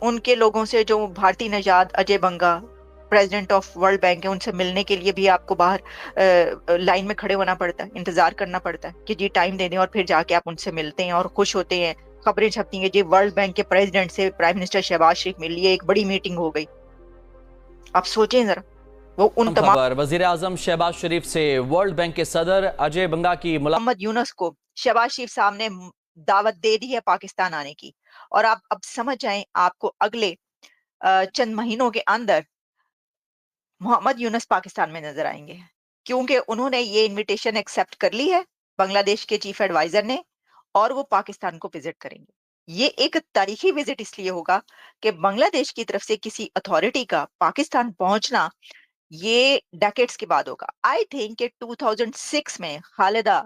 उनके लोगों से जो भारती नजाद अजय बंगा प्रेसिडेंट ऑफ वर्ल्ड बैंक है, उनसे मिलने के लिए भी आपको बाहर लाइन में खड़े होना पड़ता है, इंतजार करना पड़ता है कि जी टाइम दे दें, और फिर जाके आप उनसे मिलते हैं और खुश होते हैं। खबरें छपती हैं जी वर्ल्ड बैंक के प्रेसिडेंट से प्राइम मिनिस्टर शहबाज शरीफ मिल लिए, एक बड़ी मीटिंग हो गई। आप सोचें जरा, वो उन तमाम खबर वजीर आजम शहबाज शरीफ से वर्ल्ड बैंक के सदर अजय बंगा की मुलाकात। मोहम्मद यूनुस को शहबाज शरीफ साहब ने दावत दे दी है पाकिस्तान आने की, और आप अब समझ जाएं आपको अगले चंद महीनों के अंदर मोहम्मद यूनुस पाकिस्तान में नजर आएंगे, क्योंकि उन्होंने ये इनविटेशन एक्सेप्ट कर ली है बांग्लादेश के चीफ एडवाइजर ने, और वो पाकिस्तान को विजिट करेंगे। ये एक तारीखी विजिट इसलिए होगा कि बांग्लादेश की तरफ से किसी अथॉरिटी का पाकिस्तान पहुंचना ये डेकेड्स के बाद होगा। आई थिंक कि 2006 में खालिदा।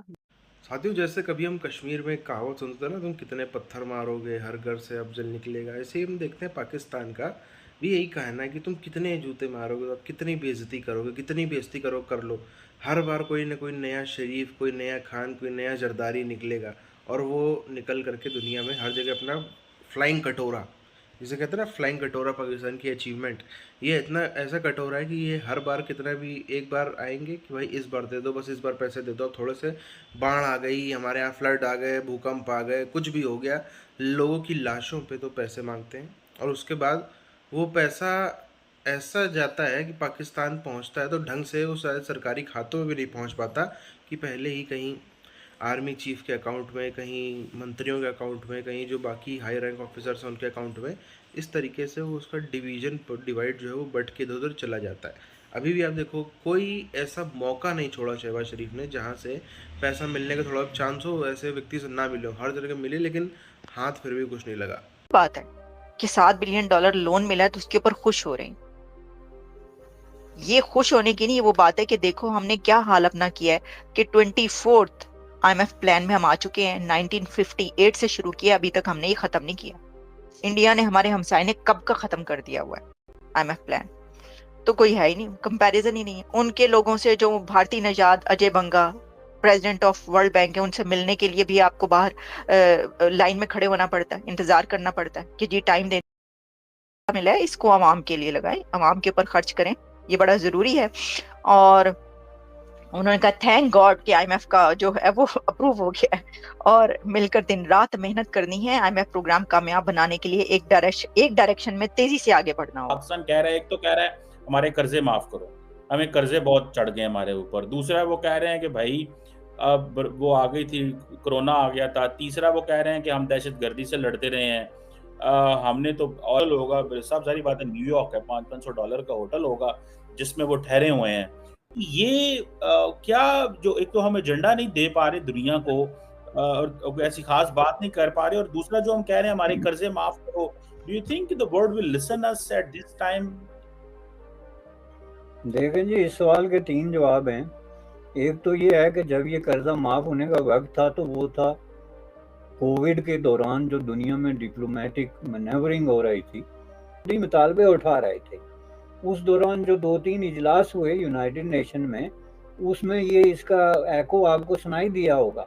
साथियों, जैसे कभी हम कश्मीर में कहावत सुनते हैं ना, तुम कितने पत्थर मारोगे हर घर से अब जल निकलेगा, ऐसे ही हम देखते हैं पाकिस्तान का भी यही कहना है कि तुम कितने जूते मारोगे, अब कितनी बेइज्जती करोगे, कितनी बेइज्जती करो कर लो। हर बार कोई ना कोई नया शरीफ, कोई नया खान, कोई नया जरदारी निकलेगा और वो निकल करके दुनिया में हर जगह अपना फ्लाइंग कटोरा, जिसे कहते हैं ना फ्लाइंग कटोरा, पाकिस्तान की अचीवमेंट, ये इतना ऐसा कटोरा है कि ये हर बार कितना भी एक बार आएंगे कि भाई इस बार दे दो, बस इस बार पैसे दे दो, थोड़े से बाढ़ आ गई, हमारे यहाँ फ्लड आ गए, भूकंप आ गए, कुछ भी हो गया, लोगों की लाशों पे तो पैसे मांगते हैं। और उसके बाद वो पैसा ऐसा जाता है कि पाकिस्तान पहुंचता है तो ढंग से वो शायद सरकारी खातों में भी नहीं पहुंच पाता, कि पहले ही कहीं आर्मी चीफ के अकाउंट में, कहीं मंत्रियों के अकाउंट में, कहीं जो बाकी हाई रैंक ऑफिसर्स हैं उनके अकाउंट में। इस तरीके से वो उसका डिवाइड जो है वो बट के इधर उधर चला जाता है। अभी भी आप देखो, कोई ऐसा मौका नहीं छोड़ा शहबाज शरीफ ने जहाँ से पैसा मिलने का थोड़ा चांस हो, ऐसे व्यक्ति से ना मिले हो, हर जगह मिले लेकिन हाथ फिर भी कुछ नहीं लगा। बात है कि $7 बिलियन लोन मिला है तो उसके ऊपर खुश हो रहे हैं। ये खुश होने की नहीं, वो बात है कि देखो हमने क्या हाल अपना किया है कि 24th IMF प्लान में हम आ चुके हैं। 1958 से शुरू किया, अभी तक हमने ये खत्म नहीं किया। इंडिया ने, हमारे हमसाय ने कब का खत्म कर दिया हुआ है IMF प्लान, तो कोई है ही नहीं, कंपैरिजन ही नहीं है। उनके लोगों से जो भारती नजाद अजय बंगा प्रेसिडेंट ऑफ वर्ल्ड बैंक है, उनसे मिलने के लिए भी आपको बाहर लाइन में खड़े होना पड़ता है, इंतजार करना पड़ता है कि जी टाइम दे मिला है, इसको आवाम के लिए लगाएं, आवाम के ऊपर खर्च करें, ये बड़ा जरूरी है। और उन्होंने कहा थैंक गॉड कि IMF का जो है वो अप्रूव हो गया है, और मिलकर दिन रात मेहनत करनी है IMF प्रोग्राम कामयाब बनाने के लिए। एक डायरेक्शन में तेजी से आगे बढ़ना होगा। पाकिस्तान कह रहा है, एक तो कह रहा है हमारे कर्जे माफ करो, हमें कर्जे बहुत चढ़ गए हमारे ऊपर। दूसरा वो कह रहे हैं कि भाई अब वो आ गई थी, कोरोना आ गया था। तीसरा वो कह रहे हैं कि हम दहशतगर्दी से लड़ते रहे हैं, हमने तो ऑयल होगा, सब सारी बात है, न्यूयॉर्क है, $500 का होटल होगा जिसमें वो ठहरे हुए हैं। ये क्या, जो एक तो हम एजेंडा नहीं दे पा रहे दुनिया को, और ऐसी खास बात नहीं कर पा रहे, और दूसरा जो हम कह रहे हैं हमारे कर्जे माफ करो, do you think the world will listen us at this time? देखें जी, इस सवाल के 3 जवाब हैं। एक तो ये है कि जब ये कर्जा माफ होने का वक्त था तो वो था कोविड के दौरान, जो दुनिया में डिप्लोमेटिक मैनेवरिंग हो रही थी, मुतालबे उठा रहे थे। उस दौरान जो 2-3 इजलास हुए यूनाइटेड नेशन में, उसमें ये इसका एको आपको सुनाई दिया होगा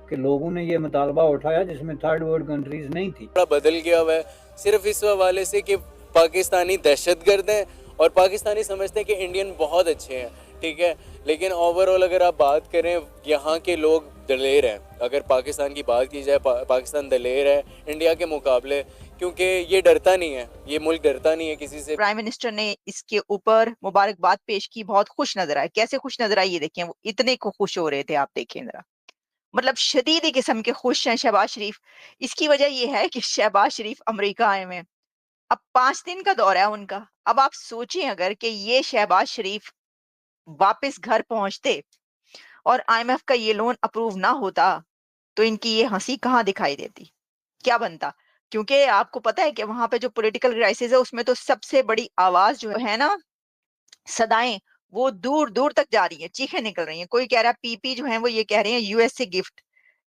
कि लोगों ने ये मुतालबा उठाया जिसमें थर्ड वर्ल्ड कंट्रीज नहीं थी। बदल गया हुआ है सिर्फ इस हवाले से कि पाकिस्तानी दहशतगर्द हैं और पाकिस्तानी समझते हैं कि इंडियन बहुत अच्छे हैं, ठीक है। लेकिन ओवरऑल अगर आप बात करें, यहाँ के लोग दलेर हैं। अगर पाकिस्तान की बात की जाए, पाकिस्तान दलेर है इंडिया के मुकाबले, क्योंकि ये डरता नहीं है, ये मुल्क डरता नहीं है किसी से। प्राइम मिनिस्टर ने इसके ऊपर मुबारकबाद पेश की, बहुत खुश नजर आए। कैसे खुश नजर आई ये देखें, वो इतने को खुश हो रहे थे, आप देखें जरा, मतलब शदीद किस्म के खुश हैं शहबाज शरीफ। इसकी वजह यह है कि शहबाज शरीफ अमेरिका आए हुए हैं, अब 5 दिन का दौरा है उनका। अब आप सोचें अगर कि ये शहबाज शरीफ वापस घर पहुंचते और IMF का ये लोन अप्रूव ना होता, तो इनकी ये हंसी कहाँ दिखाई देती, क्या बनता। क्योंकि आपको पता है कि वहां पे जो पॉलिटिकल क्राइसिस है उसमें तो सबसे बड़ी आवाज जो है ना, सदाएं, वो दूर दूर तक जा रही है, चीखें निकल रही हैं। कोई कह रहा है पीपी जो है वो ये कह रहे हैं US से गिफ्ट,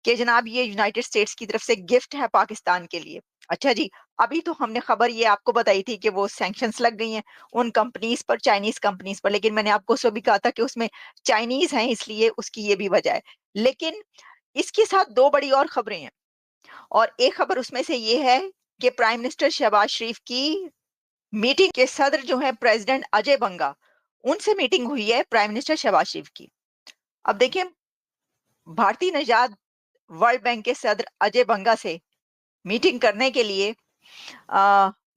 कि जनाब ये यूनाइटेड स्टेट्स की तरफ से गिफ्ट है पाकिस्तान के लिए। अच्छा जी, अभी तो हमने खबर ये आपको बताई थी कि वो सैंक्शंस लग गई हैं उन कंपनीज पर, चाइनीज कंपनीज पर, लेकिन मैंने आपको उसमें भी कहा था कि उसमें चाइनीज हैं, इसलिए उसकी ये भी वजह है। लेकिन इसके साथ 2 बड़ी और खबरें हैं, और एक खबर उसमें से ये है कि प्राइम मिनिस्टर शहबाज शरीफ की मीटिंग के सदर जो है प्रेसिडेंट अजय बंगा, उनसे मीटिंग हुई है प्राइम मिनिस्टर शहबाज शरीफ की। अब देखिए, भारतीय निजात वर्ल्ड बैंक के सदर अजय बंगा से मीटिंग करने के लिए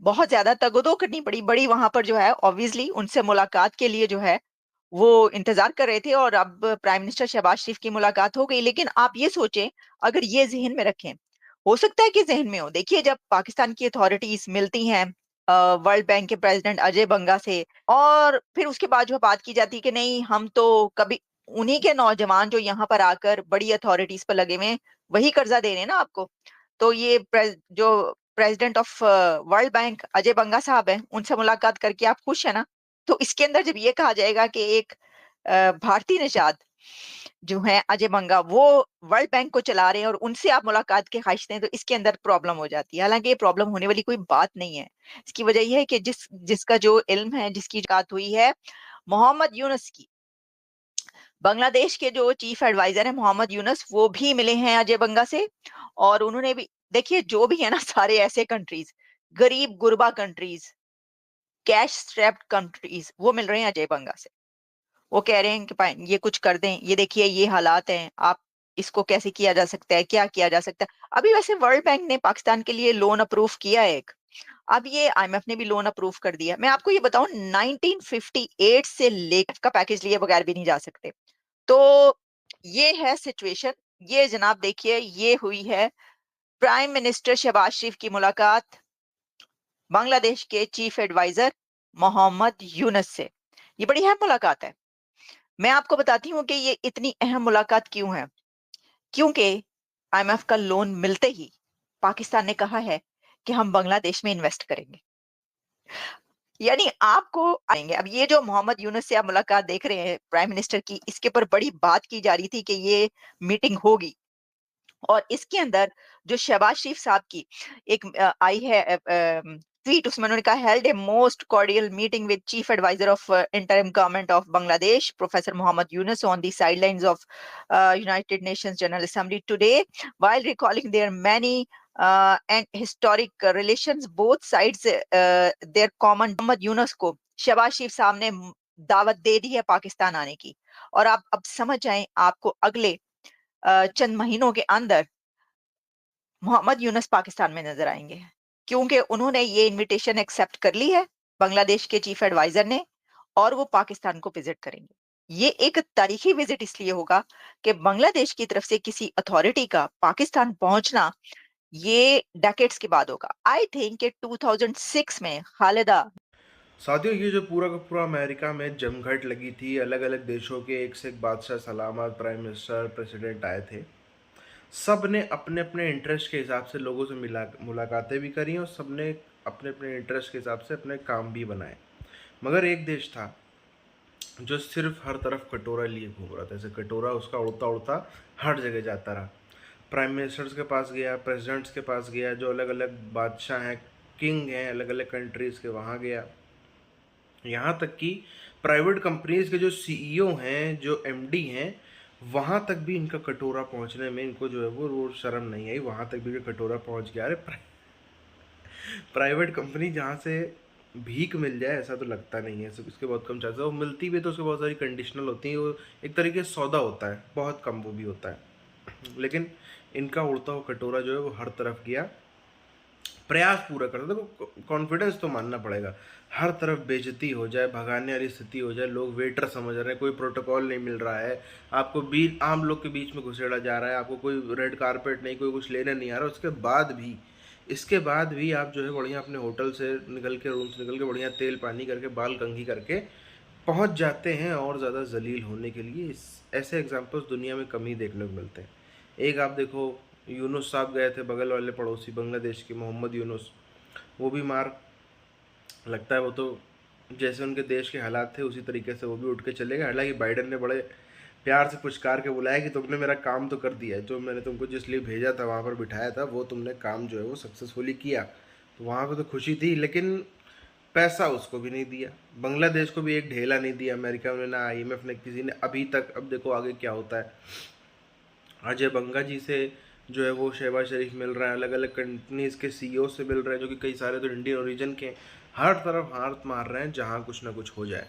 बहुत ज्यादा तगदो करनी पड़ी। बड़ी वहां पर जो है ऑब्वियसली उनसे मुलाकात के लिए जो है वो इंतजार कर रहे थे, और अब प्राइम मिनिस्टर शहबाज शरीफ की मुलाकात हो गई। लेकिन आप ये सोचें, अगर ये जहन में रखें, हो सकता है कि जहन में हो, देखिए जब पाकिस्तान की अथॉरिटीज मिलती हैं वर्ल्ड बैंक के प्रेसिडेंट अजय बंगा से, और फिर उसके बाद जो बात की जाती है कि नहीं, हम तो कभी उन्हीं के नौजवान जो यहाँ पर आकर बड़ी अथॉरिटीज पर लगे हुए हैं वही कर्जा दे रहे हैं ना आपको। तो ये जो president of world bank Ajay Banga साहब हैं, उनसे मुलाकात करके आप खुश है ना? तो इसके अंदर जब ये कहा जाएगा कि एक भारतीय निषाद जो है अजय बंगा वो वर्ल्ड बैंक को चला रहे हैं और उनसे आप मुलाकात के ख्वाहिश हैं, तो इसके अंदर प्रॉब्लम हो जाती है। हालांकि ये प्रॉब्लम होने वाली कोई बात नहीं है। इसकी वजह यह है कि जिसका जो इल्म है, जिसकी बात हुई है मोहम्मद यूनुस की, बांग्लादेश के जो चीफ एडवाइजर है मोहम्मद यूनुस, वो भी मिले हैं अजय बंगा से। और उन्होंने भी, देखिए जो भी है ना, सारे ऐसे कंट्रीज, गरीब गुरबा कंट्रीज, कैश स्ट्रैप्ड कंट्रीज, वो मिल रहे हैं अजय बंगा से। वो कह रहे हैं कि ये कुछ कर दें, ये देखिए ये हालात हैं, आप इसको कैसे किया जा सकता है, क्या किया जा सकता है। अभी वैसे वर्ल्ड बैंक ने पाकिस्तान के लिए लोन अप्रूव किया है एक, अब ये आईएमएफ ने भी लोन अप्रूव कर दिया। मैं आपको ये बताऊं, 1958 से लेकर का पैकेज लिए बगैर भी नहीं जा सकते। तो ये है सिचुएशन। ये जनाब देखिए, ये हुई है प्राइम मिनिस्टर शहबाज शरीफ की मुलाकात बांग्लादेश के चीफ एडवाइजर मोहम्मद यूनुस से। ये बड़ी अहम मुलाकात है। मैं आपको बताती हूँ कि ये इतनी अहम मुलाकात क्यों है। क्योंकि आईएमएफ का लोन मिलते ही पाकिस्तान ने कहा है कि हम बांग्लादेश में इन्वेस्ट करेंगे, यानी आपको आएंगे। अब ये जो मोहम्मद यूनुस से आप मुलाकात देख रहे हैं प्राइम मिनिस्टर की, इसके ऊपर बड़ी बात की जा रही थी कि ये मीटिंग होगी, और इसके अंदर जो शहबाज शरीफ साहब की एक आई है ट्वीट, उसमें उन्होंने कहा, held a most cordial meeting with chief adviser of interim government of Bangladesh professor Mohammad Yunus on the sidelines of United Nations General Assembly today while recalling their many and historic relations, both sides their common। Mohammad Yunus को शहबाज शरीफ साहब ने दावत दे दी है पाकिस्तान आने की, और आप अब समझ जाएं, आपको अगले चंद महीनों के अंदर मोहम्मद यूनुस पाकिस्तान में नजर आएंगे, क्योंकि उन्होंने ये इनविटेशन एक्सेप्ट कर ली है बांग्लादेश के चीफ एडवाइजर ने, और वो पाकिस्तान को विजिट करेंगे। ये एक तारीखी विजिट इसलिए होगा कि बांग्लादेश की तरफ से किसी अथॉरिटी का पाकिस्तान पहुंचना ये डेकेड्स के बाद होगा। आई थिंक कि 2006 में खालिदा। साथियों, ये जो पूरा का पूरा अमेरिका में जमघट लगी थी, अलग अलग देशों के एक से एक बादशाह, सलामत, प्राइम मिनिस्टर, प्रेसिडेंट आए थे, सब ने अपने अपने इंटरेस्ट के हिसाब से लोगों से मुलाकातें भी करी और सब ने अपने अपने इंटरेस्ट के हिसाब से अपने काम भी बनाए। मगर एक देश था जो सिर्फ हर तरफ कटोरा लिए घूम रहा था। जैसे कटोरा उसका उड़ता उड़ता हर जगह जाता रहा। प्राइम मिनिस्टर्स के पास गया, प्रेसिडेंट्स के पास गया, जो अलग अलग बादशाह हैं, किंग हैं अलग अलग कंट्रीज़ के, वहाँ गया। यहाँ तक कि प्राइवेट कंपनीज के जो सीईओ हैं, जो एमडी हैं, वहाँ तक भी इनका कटोरा पहुँचने में इनको जो है वो शर्म नहीं आई, वहाँ तक भी कटोरा पहुँच गया। अरे प्राइवेट कंपनी जहाँ से भीख मिल जाए ऐसा तो लगता नहीं है, सब इसके बहुत कम चांसेस। वो मिलती भी तो उसके बहुत सारी कंडीशनल होती हैं, वो एक तरीके से सौदा होता है, बहुत कम वो भी होता है। लेकिन इनका उड़ता हुआ कटोरा जो है वो हर तरफ गया, प्रयास पूरा करता। देखो, कॉन्फिडेंस तो मानना पड़ेगा। हर तरफ बेइज्जती हो जाए, भगाने वाली स्थिति हो जाए, लोग वेटर समझ रहे हैं, कोई प्रोटोकॉल नहीं मिल रहा है, आपको आम लोग के बीच में घुसेड़ा जा रहा है, आपको कोई रेड कारपेट नहीं, कोई कुछ लेने नहीं आ रहा, इसके बाद भी आप जो है बढ़िया अपने होटल से निकल के, रूम से निकल के, बढ़िया तेल पानी करके, बाल कंघी करके पहुंच जाते हैं और ज़्यादा जलील होने के लिए। ऐसे एग्जांपल्स दुनिया में कम ही देखने को मिलते हैं। एक आप देखो, यूनुस साहब गए थे, बगल वाले पड़ोसी बांग्लादेश के मोहम्मद यूनुस, वो भी मार लगता है, वो तो जैसे उनके देश के हालात थे उसी तरीके से वो भी उठ के चले गए। हालांकि बाइडन ने बड़े प्यार से पुचकार के बुलाया कि तुमने मेरा काम तो कर दिया है, जो मैंने तुमको जिस लिए भेजा था, वहाँ पर बिठाया था, वो तुमने काम जो है वो सक्सेसफुली किया। तो वहाँ पर तो खुशी थी, लेकिन पैसा उसको भी नहीं दिया, बांग्लादेश को भी एक ढेला नहीं दिया अमेरिका ने, ना आईएमएफ ने, किसी ने अभी तक। अब देखो आगे क्या होता है। अजय बंगा जी से जो है वो शहबाज शरीफ मिल रहा है, अलग अलग कंपनीज के सीईओ से मिल रहे हैं जो कि कई सारे तो इंडियन ओरिजिन के। हर तरफ हाथ मार रहे हैं जहाँ कुछ ना कुछ हो जाए।